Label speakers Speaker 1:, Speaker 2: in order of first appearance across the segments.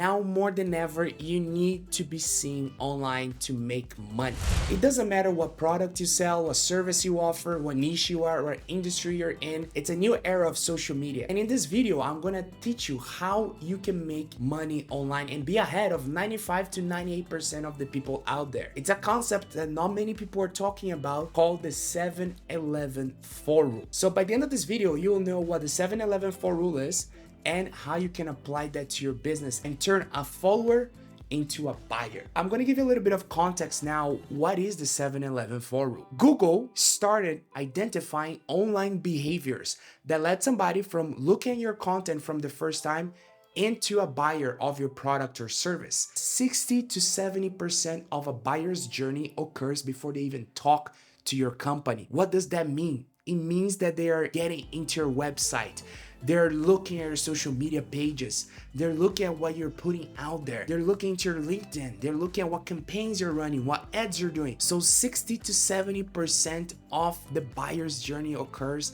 Speaker 1: Now more than ever, you need to be seen online to make money. It doesn't matter what product you sell, what service you offer, what niche you are, what industry you're in. It's a new era of social media. And in this video, I'm gonna teach you how you can make money online and be ahead of 95 to 98% of the people out there. It's a concept that not many people are talking about called the 7-11-4 rule. So by the end of this video, you'll know what the 7-11-4 rule is and how you can apply that to your business and turn a follower into a buyer. I'm gonna give you a little bit of context now. What is the 7-11-4 rule? Google started identifying online behaviors that led somebody from looking at your content from the first time into a buyer of your product or service. 60 to 70% of a buyer's journey occurs before they even talk to your company. What does that mean? It means that they are getting into your website. They're looking at your social media pages. They're looking at what you're putting out there. They're looking at your LinkedIn. They're looking at what campaigns you're running, what ads you're doing. So 60 to 70% of the buyer's journey occurs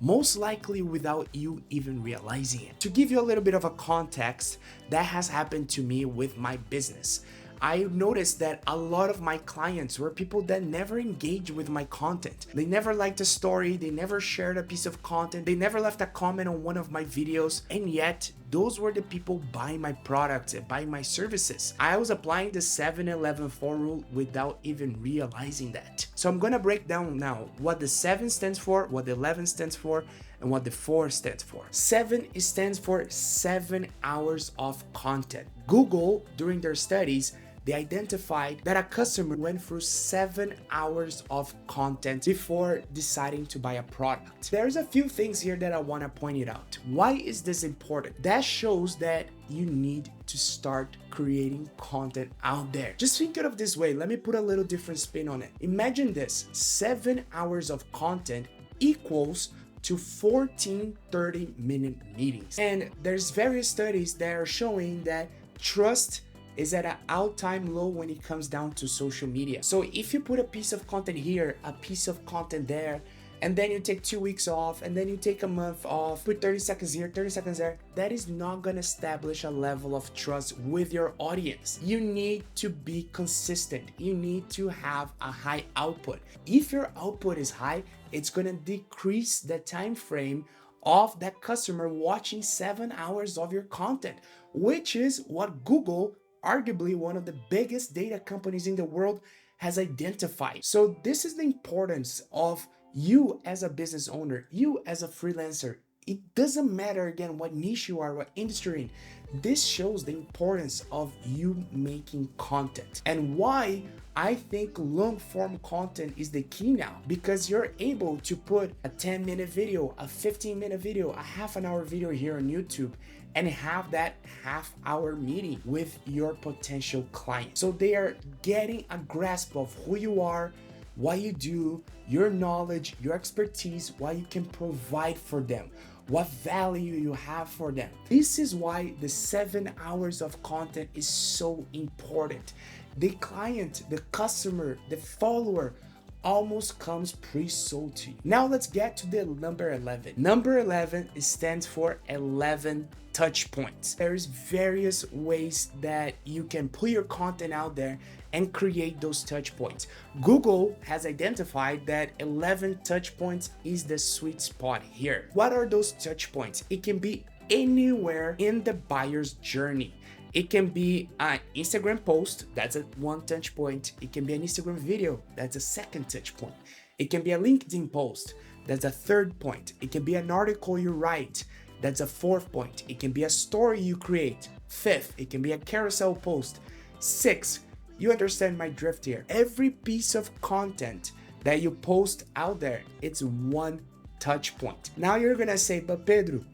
Speaker 1: most likely without you even realizing it. To give you a little bit of a context, that has happened to me with my business. I noticed that a lot of my clients were people that never engaged with my content. They never liked a story, they never shared a piece of content, they never left a comment on one of my videos, and yet those were the people buying my products and buying my services. I was applying the 7-11-4 rule without even realizing that. So I'm gonna break down now what the 7 stands for, what the 11 stands for, and what the 4 stands for. 7 stands for 7 hours of content. Google, during their studies, they identified that a customer went through 7 hours of content before deciding to buy a product. There's a few things here that I want to point it out. Why is this important? That shows that you need to start creating content out there. Just think of it this way. Let me put a little different spin on it. Imagine this: 7 hours of content equals to 14 30-minute meetings. And there's various studies that are showing that trust is at an all-time low when it comes down to social media. So if you put a piece of content here, a piece of content there, and then you take 2 weeks off, and then you take a month off, put 30 seconds here, 30 seconds there, that is not gonna establish a level of trust with your audience. You need to be consistent. You need to have a high output. If your output is high, it's gonna decrease the time frame of that customer watching 7 hours of your content, which is what Google, arguably one of the biggest data companies in the world, has identified. So this is the importance of you as a business owner, you as a freelancer. It doesn't matter again what niche you are, what industry you're in. This shows the importance of you making content and why I think long form content is the key now, because you're able to put a 10-minute video, a 15-minute video, a half an hour video here on YouTube and have that half-hour meeting with your potential client. So they are getting a grasp of who you are, what you do, your knowledge, your expertise, what you can provide for them, what value you have for them. This is why the 7 hours of content is so important. The client, the customer, the follower almost comes pre-sold to you. Now let's get to the number 11. Number 11 stands for 11 touch points. There's various ways that you can put your content out there and create those touch points. Google has identified that 11 touch points is the sweet spot here. What are those touch points? It can be anywhere in the buyer's journey. It can be an Instagram post, that's a one touch point. It can be an Instagram video, that's a second touch point. It can be a LinkedIn post, that's a third point. It can be an article you write, that's a fourth point. It can be a story you create, fifth. It can be a carousel post, sixth. You understand my drift here. Every piece of content that you post out there, it's one touch point. Now you're gonna say, but Pedro,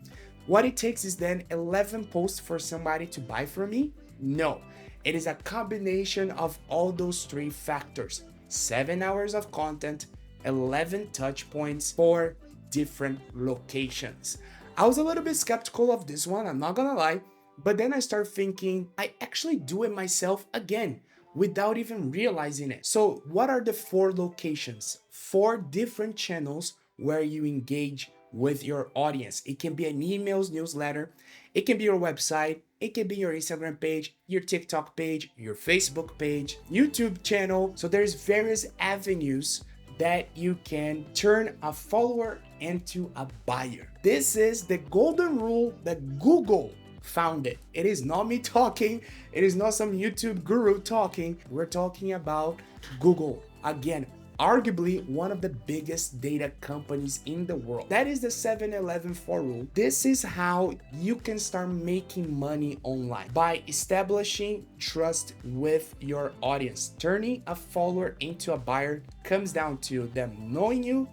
Speaker 1: what it takes is then 11 posts for somebody to buy from me? No, it is a combination of all those 3 factors. 7 hours of content, 11 touch points for different locations. I was a little bit skeptical of this one, I'm not gonna lie, but then I started thinking, I actually do it myself again without even realizing it. So what are the 4 locations? 4 different channels where you engage with your audience. It can be an emails newsletter, it can be your website, It can be your Instagram page, your TikTok page, your Facebook page, YouTube channel. So there's various avenues that you can turn a follower into a buyer. This is the golden rule that Google founded. It is not me talking. It is not some YouTube guru talking. We're talking about Google. Again, arguably one of the biggest data companies in the world. That is the 7-11-4 rule. This is how you can start making money online, by establishing trust with your audience. Turning a follower into a buyer comes down to them knowing you,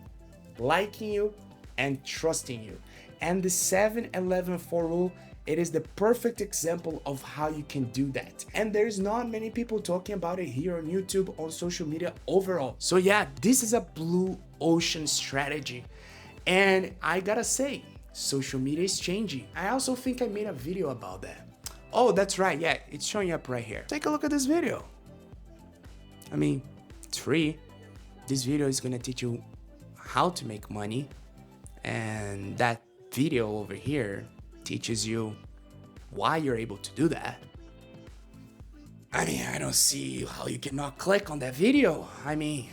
Speaker 1: liking you, and trusting you. And the 7-11-4 rule, it is the perfect example of how you can do that. And there's not many people talking about it here on YouTube, on social media overall. So yeah, this is a blue ocean strategy. And I gotta say, social media is changing. I also think I made a video about that. Oh, that's right. Yeah, it's showing up right here. Take a look at this video. I mean, it's free. This video is gonna teach you how to make money. And that video over here teaches you why you're able to do that. I mean, I don't see how you cannot click on that video. I mean,